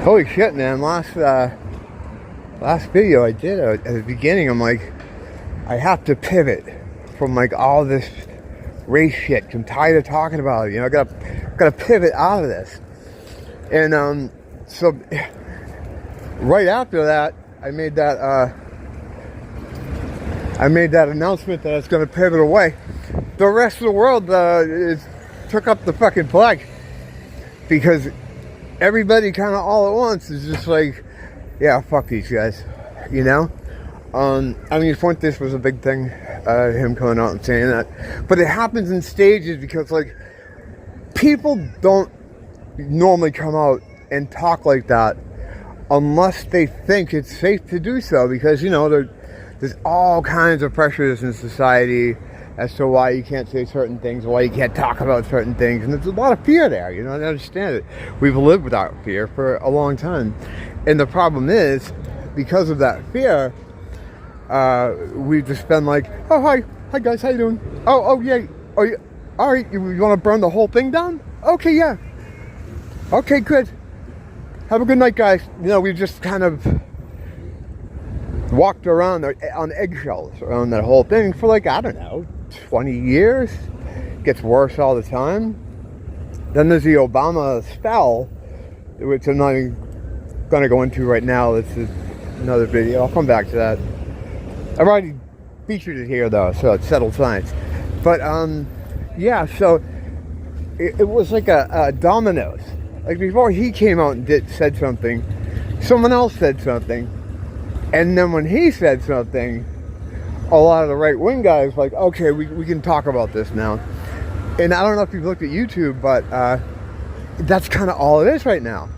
Holy shit, man. Last video I did at the beginning, I'm like, I have to pivot from like all this race shit. I'm tired of talking about it. You know, I gotta pivot out of this. And so right after that, I made that announcement that I was gonna pivot away. The rest of the world took up the fucking flag, because everybody kind of all at once is just like, yeah, fuck these guys, you know? I mean, Fuentes was a big thing, him coming out and saying that. But it happens in stages because, like, people don't normally come out and talk like that unless they think it's safe to do so, because, you know, there's all kinds of pressures in society as to why you can't say certain things, why you can't talk about certain things, and there's a lot of fear there, you know, I understand it. We've lived without fear for a long time, and the problem is, because of that fear, we've just been like, oh, hi guys, how you doing? Oh, yeah, all right, you want to burn the whole thing down? Okay, yeah. Okay, good. Have a good night, guys. You know, we've just kind of walked around on eggshells around that whole thing for, like, I don't know, 20 years. Gets worse all the time. Then there's the Obama spell, which I'm not even going to go into right now. This is another video. I'll come back to that. I've already featured it here, though, so it's settled science. But, yeah, so it was like a dominoes. Like, before he came out and said something, someone else said something, and then when he said something, a lot of the right-wing guys were like, okay, we can talk about this now. And I don't know if you've looked at YouTube, but that's kind of all it is right now.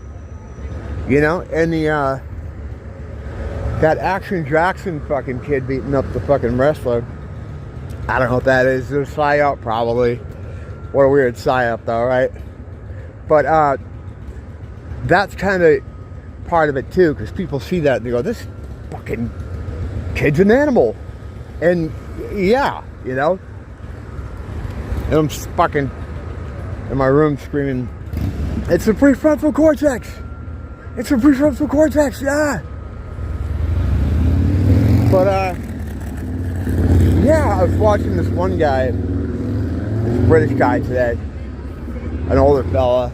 You know? And that Action Jackson fucking kid beating up the fucking wrestler, I don't know what that is. There's a psyop, probably. What a weird psyop, though, right? But that's kind of part of it, too, because people see that and they go, this fucking kid's an animal. And yeah, you know, and I'm fucking in my room screaming, it's the prefrontal cortex. It's the prefrontal cortex, yeah. But yeah, I was watching this one guy, this British guy today, an older fella,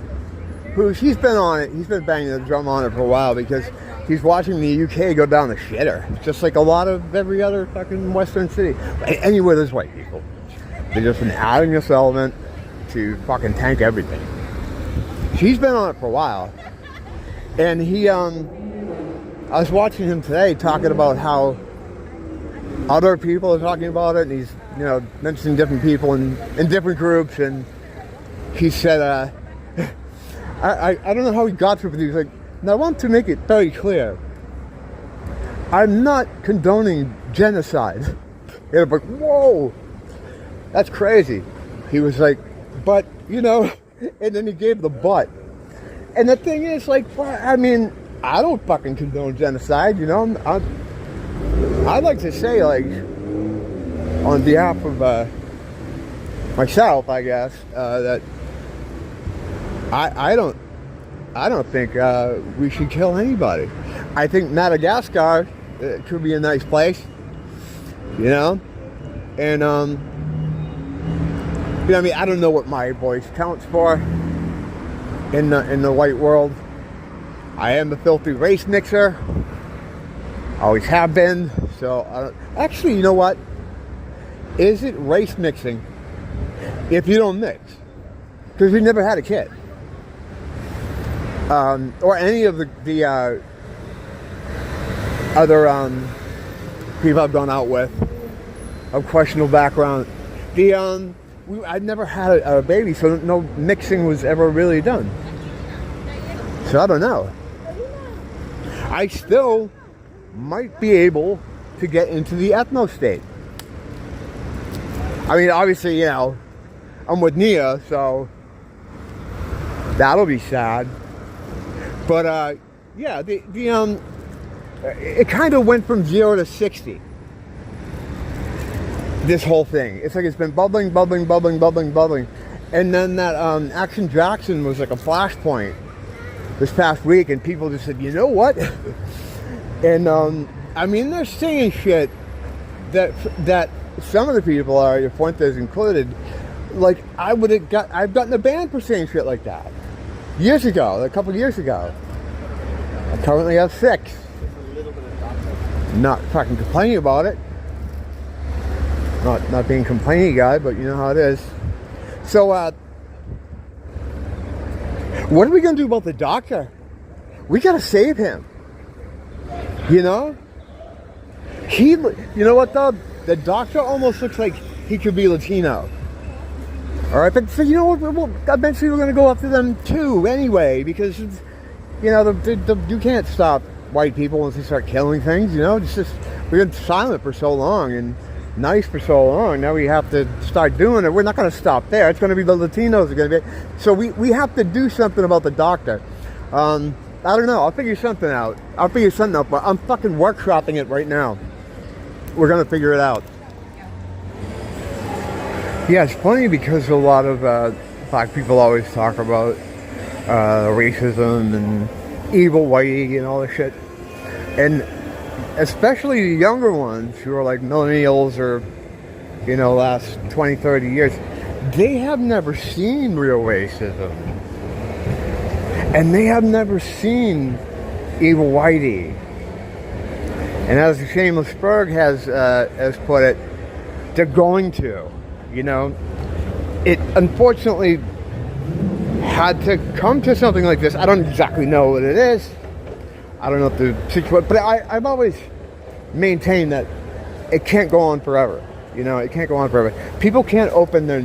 who he's been on it. He's been banging the drum on it for a while because he's watching the UK go down the shitter, just like a lot of every other fucking Western city. Anywhere there's white people, they're just been adding this element to fucking tank everything. He's been on it for a while, and he, I was watching him today talking about how other people are talking about it, and he's, you know, mentioning different people in different groups, and he said, I don't know how he got to it, but he was like, now I want to make it very clear, I'm not condoning genocide. And I'm like, whoa, that's crazy. He was like, but, you know, and then he gave the but. And the thing is, like, I mean, I don't fucking condone genocide, you know. I'd like to say, like, on behalf of myself, I guess, that I don't think we should kill anybody. I think Madagascar could be a nice place, you know, and you know, I mean, I don't know what my voice counts for in the white world. I am a filthy race mixer, always have been. So actually, you know what? Is it race mixing if you don't mix? Because we never had a kid. Or any of the other people I've gone out with of questionable background. I'd never had a baby, so no mixing was ever really done. So I don't know. I still might be able to get into the ethno state. I mean, obviously, you know, I'm with Nia, so that'll be sad. But yeah, it kind of went from 0 to 60. This whole thing, it's like it's been bubbling, and then that Action Jackson was like a flashpoint this past week, and people just said, you know what? And I mean, they're saying shit that some of the people are, Fuentes included, like I've gotten a ban for saying shit like that years ago, a couple of years ago. I currently have 6. Not fucking complaining about it. Not being a complaining guy, but you know how it is. So, what are we gonna do about the doctor? We gotta save him. You know? You know what though? The doctor almost looks like he could be Latino. Alright, but so you know what? Eventually we're gonna go after them too anyway, because, you know, you can't stop white people once they start killing things, you know? It's just, we've been silent for so long and nice for so long. Now we have to start doing it. We're not going to stop there. It's going to be the Latinos are going to be. So we have to do something about the doctor. I don't know. I'll figure something out. But I'm fucking workshopping it right now. We're going to figure it out. Yeah, it's funny because a lot of black people always talk about racism and evil whitey and all this shit, and especially the younger ones who are like millennials or, you know, last 20-30 years, they have never seen real racism, and they have never seen evil whitey. And as Shameless Berg has put it, they're going to, you know. It unfortunately had to come to something like this. I don't exactly know what it is. I don't know if the situation, but I've always maintained that it can't go on forever. You know, it can't go on forever. People can't open their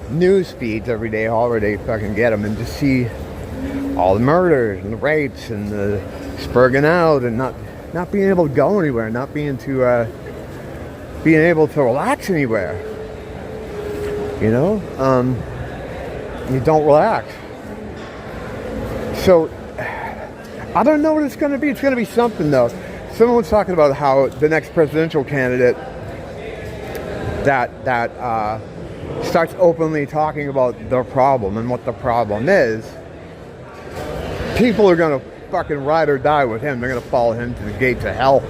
news feeds every day, however they fucking get them, and just see all the murders and the rapes and the spurging out and not being able to go anywhere, not being able to relax anywhere. You know, you don't relax. So I don't know what it's going to be. It's going to be something, though. Someone was talking about how the next presidential candidate that starts openly talking about their problem and what the problem is, people are going to fucking ride or die with him. They're going to follow him to the gates of hell.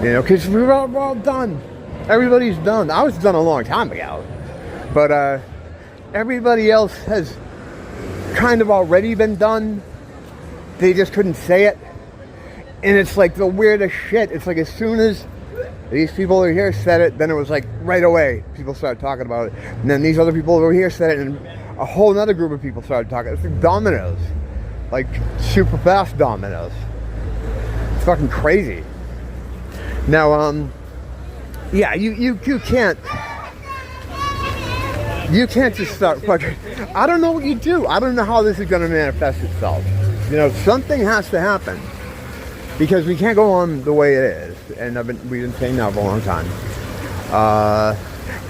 You know, because we're all done. Everybody's done. I was done a long time ago. But everybody else has kind of already been done. They just couldn't say it. And it's like the weirdest shit. It's like as soon as these people over here said it, then it was like right away people started talking about it. And then these other people over here said it, and a whole other group of people started talking. It's like dominoes. Like super fast dominoes. It's fucking crazy. Now, yeah, you can't. You can't just start fucking. I don't know what you do. I don't know how this is going to manifest itself. You know, something has to happen because we can't go on the way it is, and we've been saying that for a long time.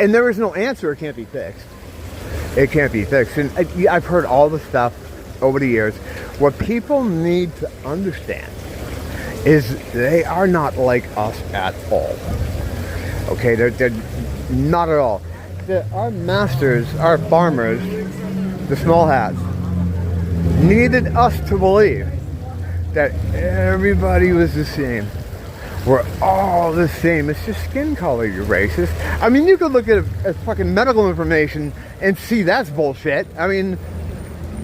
And there is no answer. It can't be fixed. It can't be fixed. And I've heard all the stuff over the years. What people need to understand is they are not like us at all. Okay, they're not at all. Our masters, our farmers, the small hats, needed us to believe that everybody was the same. We're all the same. It's just skin color, you're racist. I mean, you could look at fucking medical information and see that's bullshit. I mean,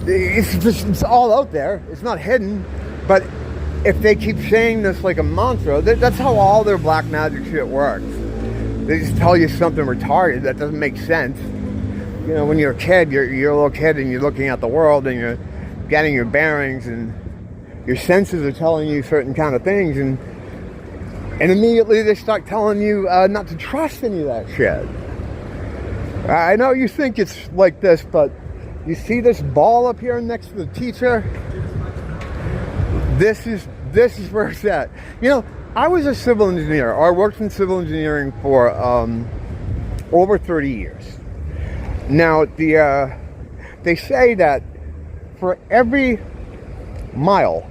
it's all out there. It's not hidden. But if they keep saying this like a mantra, that's how all their black magic shit works. They just tell you something retarded that doesn't make sense. You know, when you're a kid, you're a little kid and you're looking at the world and you're getting your bearings and your senses are telling you certain kind of things, and immediately they start telling you not to trust any of that shit. I know you think it's like this, but you see this ball up here next to the teacher? This is where it's at. You know, I was a civil engineer, or I worked in civil engineering for over 30 years. Now, they say that for every mile,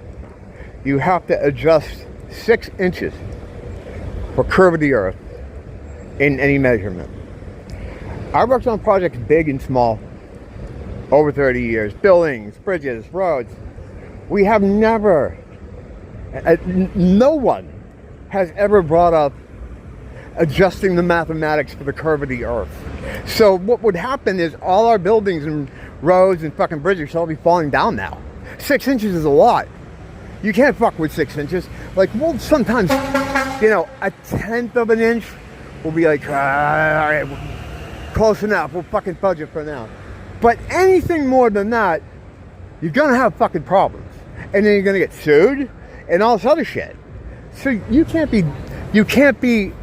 you have to adjust 6 inches for curve of the earth in any measurement. I worked on projects big and small over 30 years. Buildings, bridges, roads, We have never, no one has ever brought up adjusting the mathematics for the curve of the earth. So what would happen is all our buildings and roads and fucking bridges shall be falling down now. 6 inches is a lot. You can't fuck with 6 inches. Like, well, sometimes, you know, a tenth of an inch will be like, all right, close enough. We'll fucking fudge it for now. But anything more than that, you're gonna have fucking problems. And then you're gonna get sued and all this other shit. So you can't be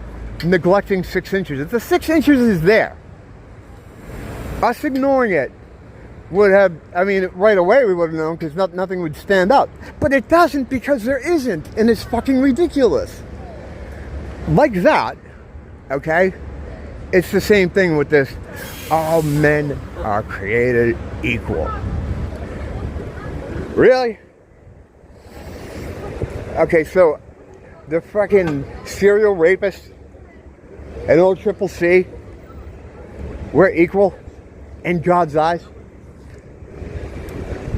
neglecting 6 inches. If the 6 inches is there, us ignoring it would have, I mean, right away we would have known because nothing would stand up. But it doesn't because there isn't, and it's fucking ridiculous. Like that, okay? It's the same thing with this, all men are created equal. Really? Okay, so the fucking serial rapist and old Triple C, we're equal in God's eyes.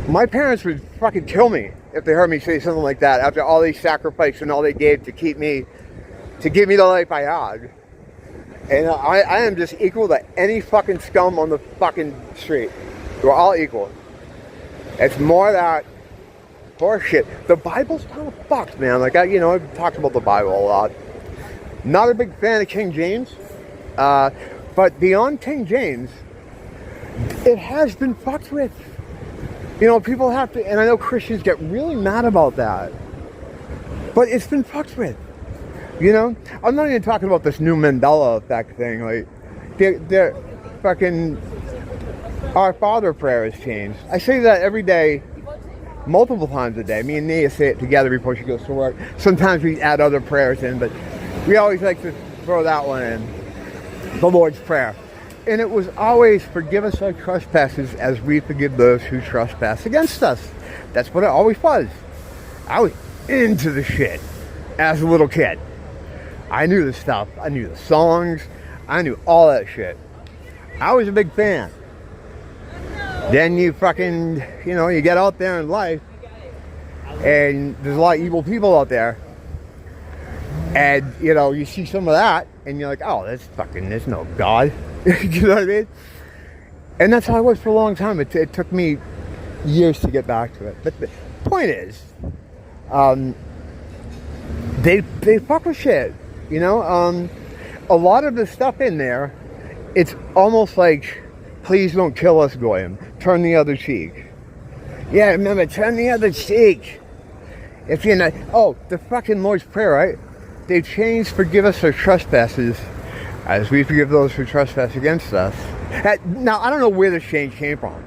My parents would fucking kill me if they heard me say something like that after all these sacrifices and all they gave to give me the life I had. And I am just equal to any fucking scum on the fucking street. We're all equal. It's more that horseshit. The Bible's kind of fucked, man. Like, I've talked about the Bible a lot. Not a big fan of King James. But beyond King James, it has been fucked with. You know, people have to, and I know Christians get really mad about that. But it's been fucked with. You know? I'm not even talking about this new Mandela effect thing. Like, they're fucking, Our Father prayer has changed. I say that every day, multiple times a day. Me and Nia say it together before she goes to work. Sometimes we add other prayers in, but we always like to throw that one in. The Lord's Prayer. And it was always, forgive us our trespasses as we forgive those who trespass against us. That's what it always was. I was into the shit as a little kid. I knew the stuff. I knew the songs. I knew all that shit. I was a big fan. Then you fucking, you get out there in life and there's a lot of evil people out there. And, you see some of that and you're like, oh, there's no God. You know what I mean? And that's how I was for a long time. It took me years to get back to it. But the point is, they fuck with shit. A lot of the stuff in there, it's almost like, please don't kill us, Goyim. Turn the other cheek. Yeah, remember, turn the other cheek. If you're not, the fucking Lord's Prayer, right? They changed forgive us our trespasses as we forgive those who trespass against us. Now, I don't know where this change came from,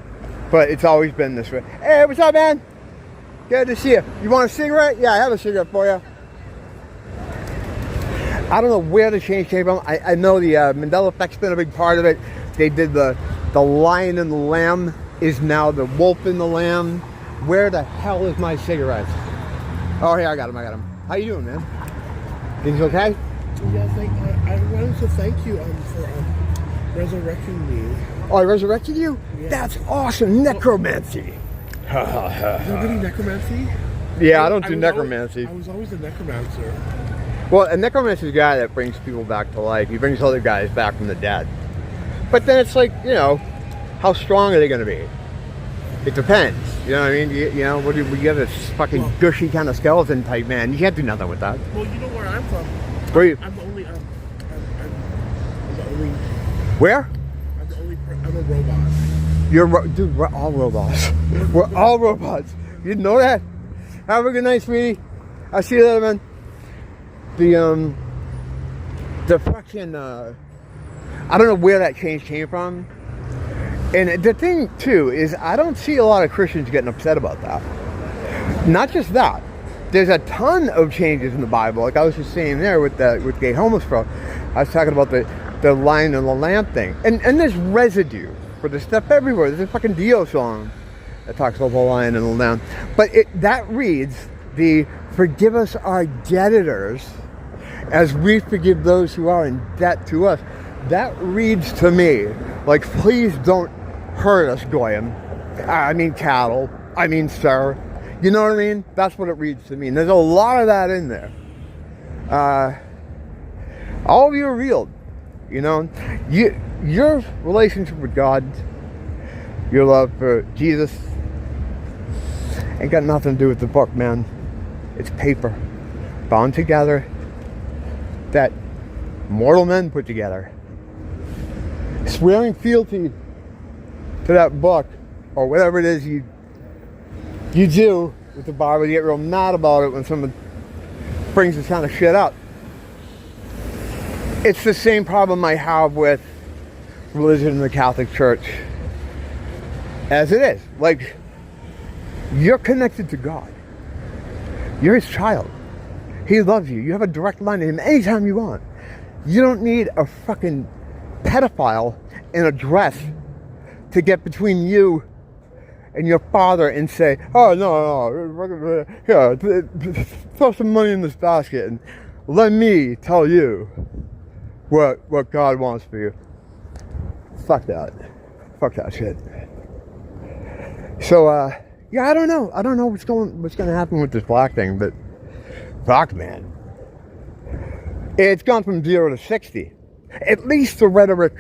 but it's always been this way. Hey, what's up, man? Good to see you. You want a cigarette? Yeah, I have a cigarette for you. I don't know where the change came from. I know the Mandela effect's been a big part of it. They did the lion and the lamb is now the wolf and the lamb. Where the hell is my cigarettes? Oh, here, I got them. How you doing, man? Things okay? Yeah, I wanted to thank you for resurrecting me. Oh, I resurrected you? Yeah. That's awesome. Necromancy. You don't do necromancy? Yeah, I don't do necromancy. I was always a necromancer. Well, a necromancer is a guy that brings people back to life. He brings other guys back from the dead. But then it's like, how strong are they going to be? It depends. You know what I mean? What do we get? This fucking gushy kind of skeleton type man. You can't do nothing with that. Well, you know where I'm from. Where are you? I'm the only. Where? I'm a robot. Dude, we're all robots. We're all robots. You didn't know that? Have a good night, sweetie. I'll see you later, man. The fucking, I don't know where that change came from. And the thing, too, is I don't see a lot of Christians getting upset about that. Not just that. There's a ton of changes in the Bible. Like I was just saying there with gay homeless bro. I was talking about the lion and the lamb thing. And there's residue for this stuff everywhere. There's a fucking Dio song that talks about the lion and the lamb. But that reads, forgive us our debtors as we forgive those who are in debt to us. That reads to me like, please don't hurt us, Goyim. I mean cattle. I mean, sir. You know what I mean? That's what it reads to me. And there's a lot of that in there. All of you are real. You know, your relationship with God, your love for Jesus, ain't got nothing to do with the book, man. It's paper bound together that mortal men put together. Swearing fealty to that book or whatever it is you do with the Bible, you get real mad about it when someone brings this kind of shit up. It's the same problem I have with religion in the Catholic Church as it is. Like, you're connected to God. You're his child. He loves you. You have a direct line to him anytime you want. You don't need a fucking pedophile in a dress to get between you and your father and say, oh, no, here, throw some money in this basket and let me tell you what God wants for you. Fuck that. Fuck that shit. So, yeah, I don't know. I don't know what's going to happen with this black thing, but fuck, man. It's gone from 0 to 60. At least the rhetoric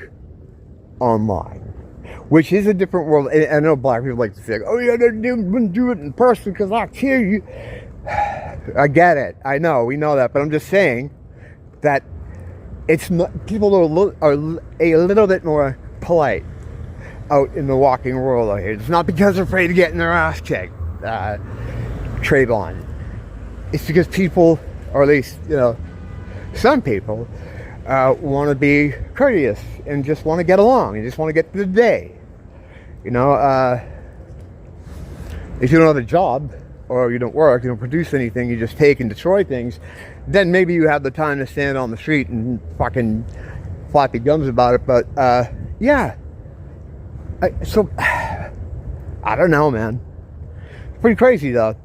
online, which is a different world. And I know black people like to say, oh, yeah, they wouldn't do it in person because I hear you. I get it. I know. We know that. But I'm just saying that it's not, people are a little bit more polite out in the walking world out here. It's not because they're afraid of getting their ass kicked, Trayvon. It's because people, or at least, you know, some people, want to be courteous and just want to get along and just want to get through the day. You know, if you don't have a job or you don't work, you don't produce anything, you just take and destroy things, then maybe you have the time to stand on the street and fucking flap your gums about it. But, yeah. So, I don't know, man. Pretty crazy, though.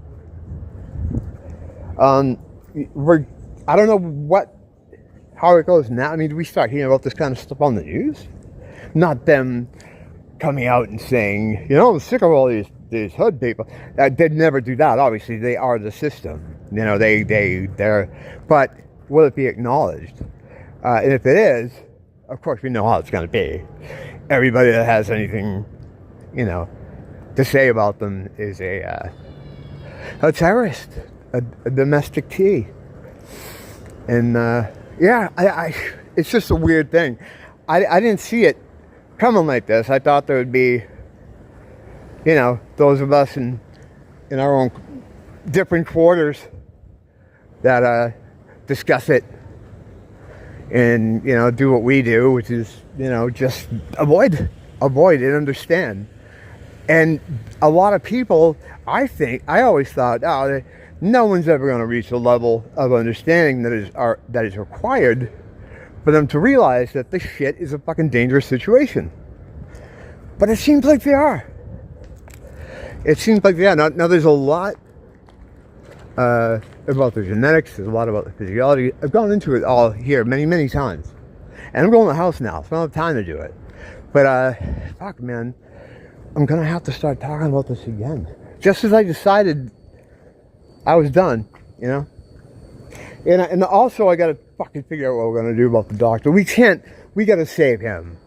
I don't know how it goes now. I mean, do we start hearing about this kind of stuff on the news? Not them coming out and saying, you know, I'm sick of all these hood people. They'd never do that. Obviously, they are the system. You know, they're. But will it be acknowledged? And if it is, of course, we know how it's going to be. Everybody that has anything, you know, to say about them is a terrorist, a domestic T. And yeah, it's just a weird thing. I didn't see it coming like this. I thought there would be, you know, those of us in our own different quarters that discuss it and, you know, do what we do, which is, you know, just avoid and understand. And a lot of people, I always thought, oh, no one's ever going to reach a level of understanding that is required for them to realize that this shit is a fucking dangerous situation. But it seems like they are. It seems like they are. Now there's a lot about the genetics. There's a lot about the physiology. I've gone into it all here many, many times. And I'm going to the house now, so I don't have time to do it. But, fuck, man. I'm going to have to start talking about this again. Just as I decided I was done, you know? And also I got to fucking figure out what we're going to do about the doctor. We got to save him.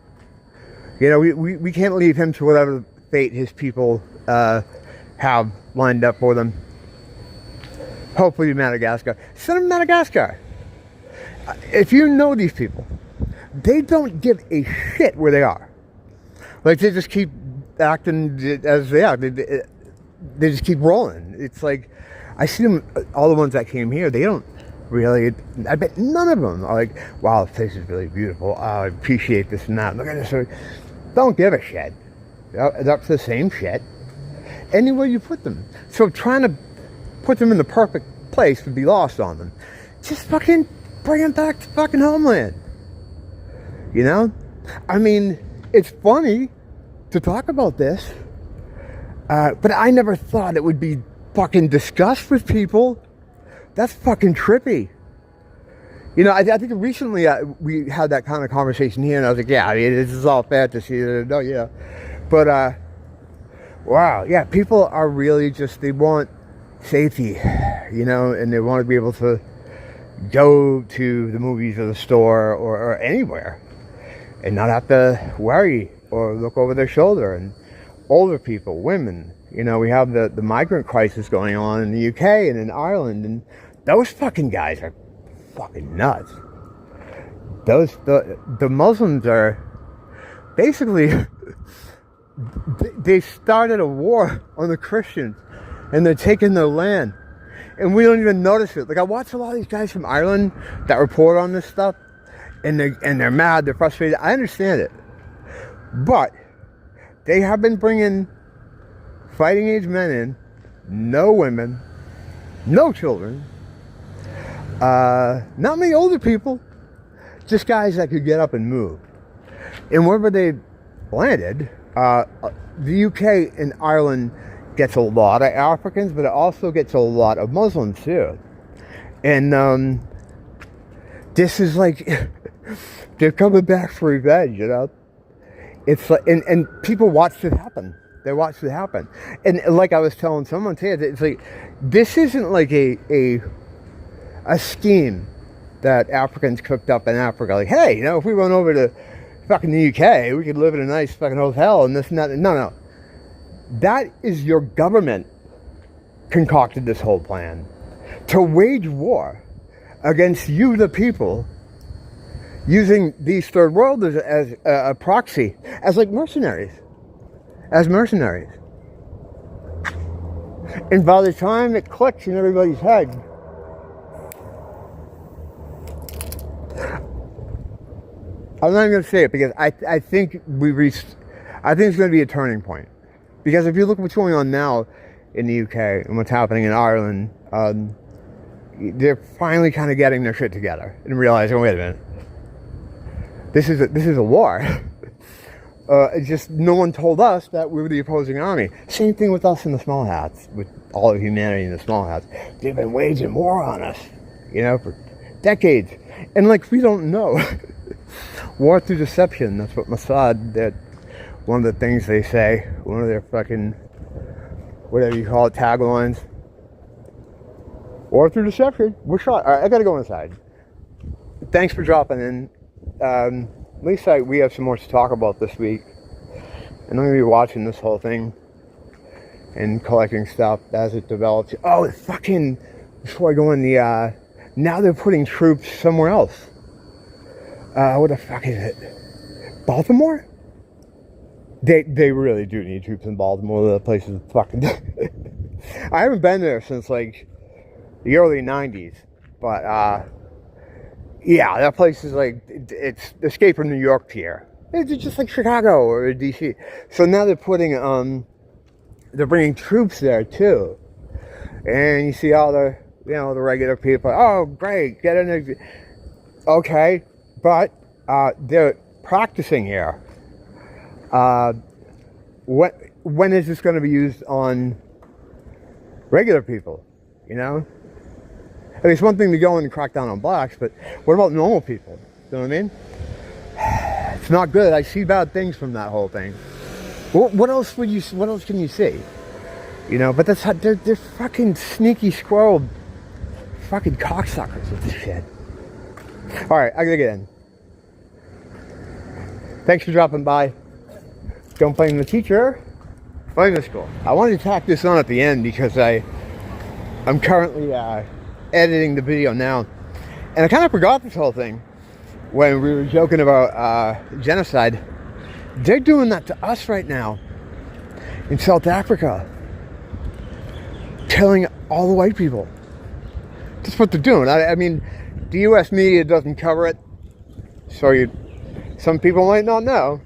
You know, we can't leave him to whatever fate his people have lined up for them. Hopefully Madagascar. Send him to Madagascar. If you know these people, they don't give a shit where they are. Like, they just keep acting as they are. They just keep rolling. It's like, I see them, all the ones that came here, they don't really, I bet none of them are like, wow, this place is really beautiful. I appreciate this and that. Look at this. Don't give a shit. That's the same shit anywhere you put them. So trying to put them in the perfect place would be lost on them. Just fucking bring them back to fucking homeland. You know? I mean, it's funny to talk about this, but I never thought it would be fucking discussed with people. That's fucking trippy. You know, I think recently we had that kind of conversation here, and I was like, yeah, I mean, this is all fantasy. No, yeah. But, wow, yeah, people are really just, they want safety, you know, and they want to be able to go to the movies or the store or anywhere and not have to worry or look over their shoulder. And older people, women, you know, we have the migrant crisis going on in the UK and in Ireland, and those fucking guys are fucking nuts. The Muslims are basically they started a war on the Christians, and they're taking their land, and we don't even notice it. Like, I watch a lot of these guys from Ireland that report on this stuff, and they're mad, they're frustrated. I understand it, but they have been bringing fighting age men in, no women, no children, not many older people, just guys that could get up and move. And wherever they landed, the UK and Ireland gets a lot of Africans, but it also gets a lot of Muslims too. And this is like, they're coming back for revenge, you know? It's like, and people watched it happen. They watched it happen. And like I was telling someone today, it's like, this isn't like a scheme that Africans cooked up in Africa. Like, hey, you know, if we went over to fucking the UK, we could live in a nice fucking hotel and this and that. No. That is your government concocted this whole plan to wage war against you, the people, using these third worlders as a proxy, as like mercenaries. As mercenaries. And by the time it clicks in everybody's head, I'm not even going to say it because I think we reached, I think it's going to be a turning point. Because if you look at what's going on now in the UK and what's happening in Ireland, they're finally kind of getting their shit together and realizing, wait a minute, this is a war. It's just no one told us that we were the opposing army. Same thing with us in the small hats, with all of humanity in the small hats. They've been waging war on us, you know, for decades. And like, we don't know. War through deception, that's what Mossad, that one of the things they say, one of their fucking, whatever you call it, taglines. War through deception, we're shot. All right, I gotta go inside. Thanks for dropping in. At least we have some more to talk about this week. And I'm gonna be watching this whole thing and collecting stuff as it develops. Oh, fucking, before I go in the, now they're putting troops somewhere else. What the fuck is it? Baltimore? They really do need troops in Baltimore. The place is fucking... I haven't been there since like the early 90s. But yeah, that place is like, it's Escape from New York tier. It's just like Chicago or DC. So now they're putting, they're bringing troops there too. And you see all the, you know, the regular people. Oh, great, get in there. Okay, but they're practicing here. When is this going to be used on regular people, you know? I mean, it's one thing to go in and crack down on blacks, but what about normal people? You know what I mean? It's not good. I see bad things from that whole thing. What else can you see? You know, but that's how they're fucking sneaky squirrel fucking cocksuckers with this shit. Alright, I gotta get in. Thanks for dropping by. Don't blame the teacher. Blame the school. I wanted to tack this on at the end because I'm currently editing the video now. And I kind of forgot this whole thing when we were joking about genocide. They're doing that to us right now in South Africa. Killing all the white people. That's what they're doing. I mean, the U.S. media doesn't cover it. So some people might not know.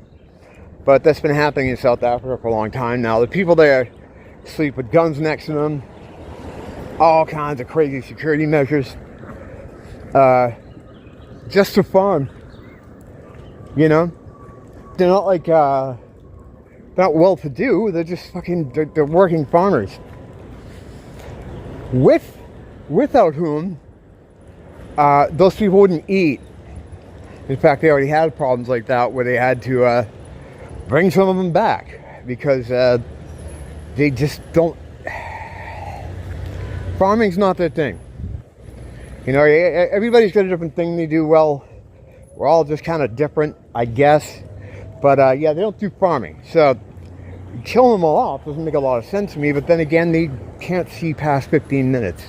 But that's been happening in South Africa for a long time now. The people there sleep with guns next to them. All kinds of crazy security measures. Just to farm. You know? They're not like, they're not well-to-do. They're just fucking, they're working farmers. Without whom, those people wouldn't eat. In fact, they already had problems like that where they had to bring some of them back because they just don't. farming's not their thing. You know, everybody's got a different thing they do well. We're all just kind of different, I guess. But yeah, they don't do farming. So killing them all off doesn't make a lot of sense to me. But then again, they can't see past 15 minutes.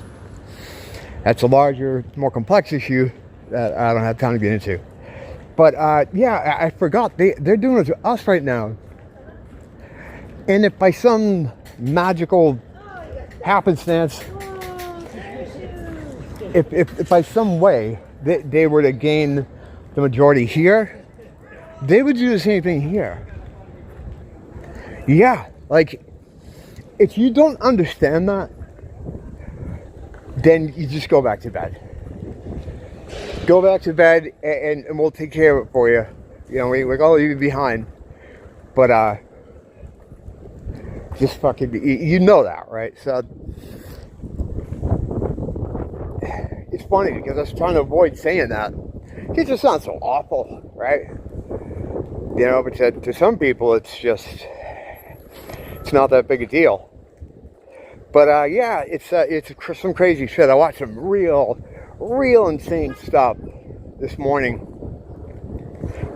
That's a larger, more complex issue that I don't have time to get into. But yeah, I forgot. They're doing it to us right now. And if by some magical happenstance, if by some way they were to gain the majority here, they would do the same thing here. Yeah, like, if you don't understand that, then you just go back to bed. Go back to bed and we'll take care of it for you. You know, we're gonna leave you behind. But just fucking, you know that, right? So it's funny because I was trying to avoid saying that. It just sounds so awful, right? You know, but to some people, it's not that big a deal. But yeah, it's some crazy shit. I watched some real insane stuff this morning.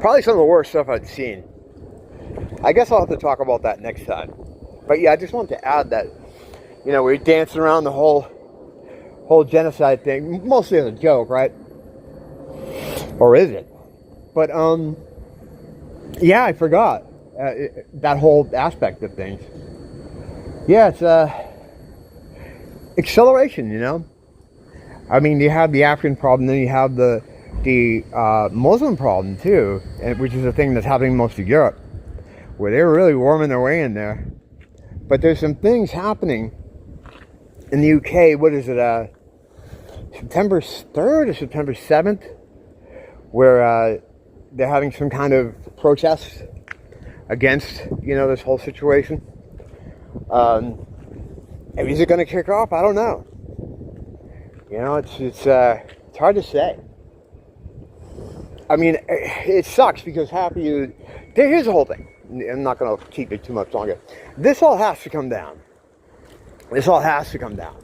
Probably some of the worst stuff I'd seen. I guess I'll have to talk about that next time. But yeah, I just wanted to add that, you know, we're dancing around the whole genocide thing, mostly as a joke, right? Or is it? But yeah, I forgot that whole aspect of things. Yeah, it's acceleration, you know. I mean, you have the African problem, then you have the Muslim problem too, which is a thing that's happening most of Europe, where they're really warming their way in there. But there's some things happening in the UK. What is it? September 3rd or September 7th, where they're having some kind of protest against, you know, this whole situation. And is it going to kick off? I don't know. You know, it's hard to say. I mean, it sucks because here's the whole thing. I'm not going to keep it too much longer. This all has to come down. This all has to come down.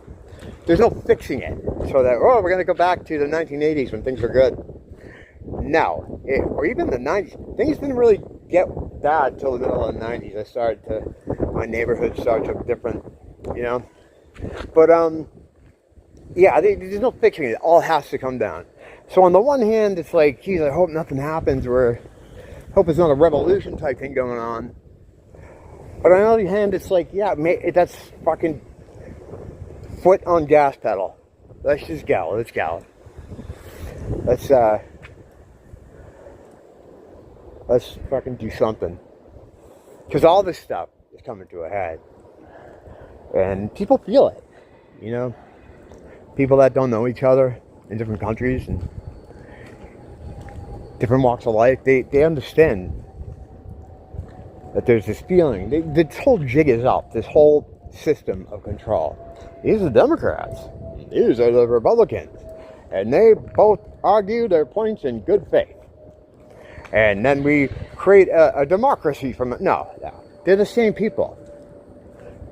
There's no fixing it. So that, we're going to go back to the 1980s when things were good. No. Or even the 90s. Things didn't really get bad till the middle of the 90s. My neighborhood started to look different, you know. But, yeah, there's no fixing it. It all has to come down. So on the one hand, it's like, geez, I hope nothing happens, or hope it's not a revolution type thing going on. But on the other hand, it's like, yeah, that's fucking foot on gas pedal. Let's just go. Let's go. Let's fucking do something. Because all this stuff is coming to a head. And people feel it, you know. People that don't know each other in different countries and different walks of life, they understand that there's this feeling. This whole jig is up, this whole system of control. These are the Democrats. These are the Republicans. And they both argue their points in good faith. And then we create a democracy from it. No. They're the same people.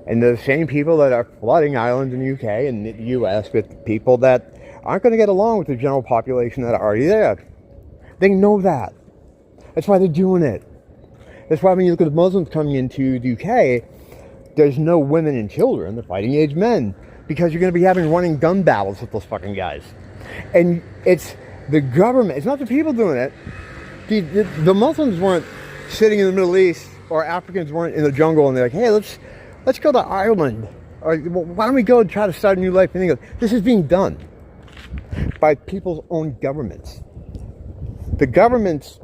And they're the same people that are flooding islands in the UK and the US with people that aren't going to get along with the general population that are already there. They know that. That's why they're doing it. That's why when you look at the Muslims coming into the UK, there's no women and children. They're fighting age men. Because you're going to be having running gun battles with those fucking guys. And it's the government. It's not the people doing it. The Muslims weren't sitting in the Middle East, or Africans weren't in the jungle and they're like, hey, let's go to Ireland. Or why don't we go and try to start a new life in England? This is being done by people's own governments. The governments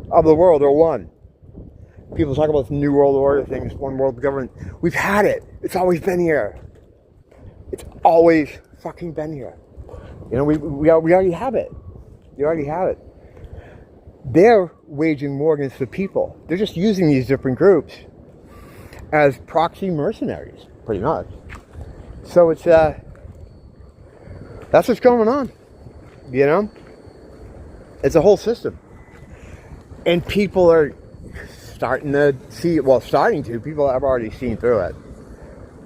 of the world are one. People talk about the New World Order things, one world government. We've had it. It's always been here. It's always fucking been here. You know, we already have it. We already have it. They're waging war against the people. They're just using these different groups as proxy mercenaries, pretty much. So it's that's what's going on. You know? It's a whole system. And people are starting to people have already seen through it.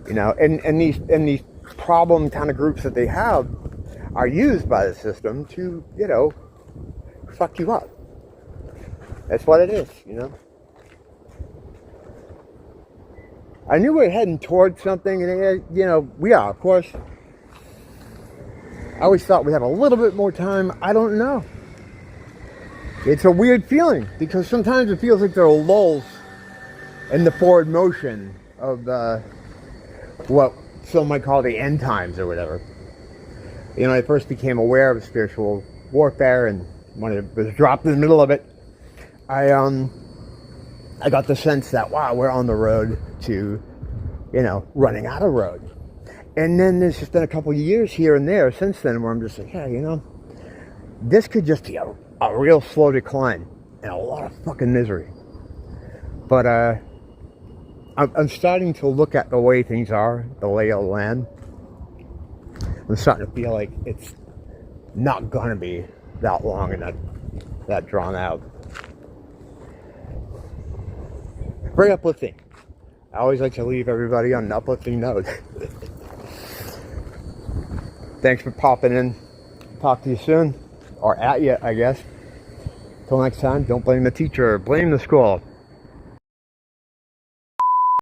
You know, and these problem kind of groups that they have are used by the system to, you know, fuck you up. That's what it is, you know. I knew we were heading towards something, and you know, we are, of course. I always thought we'd have a little bit more time. I don't know. It's a weird feeling, because sometimes it feels like there are lulls in the forward motion of what some might call the end times or whatever. You know, I first became aware of spiritual warfare, and when it was dropped in the middle of it, I got the sense that, wow, we're on the road to, you know, running out of road. And then there's just been a couple of years here and there since then where I'm just like, yeah, you know, this could just be a real slow decline and a lot of fucking misery. But I'm starting to look at the way things are, the lay of the land. I'm starting to feel like it's not gonna be that long and that drawn out. Very uplifting. I always like to leave everybody on an uplifting note. Thanks for popping in. Talk to you soon. Or at you, I guess. Till next time, don't blame the teacher, blame the school.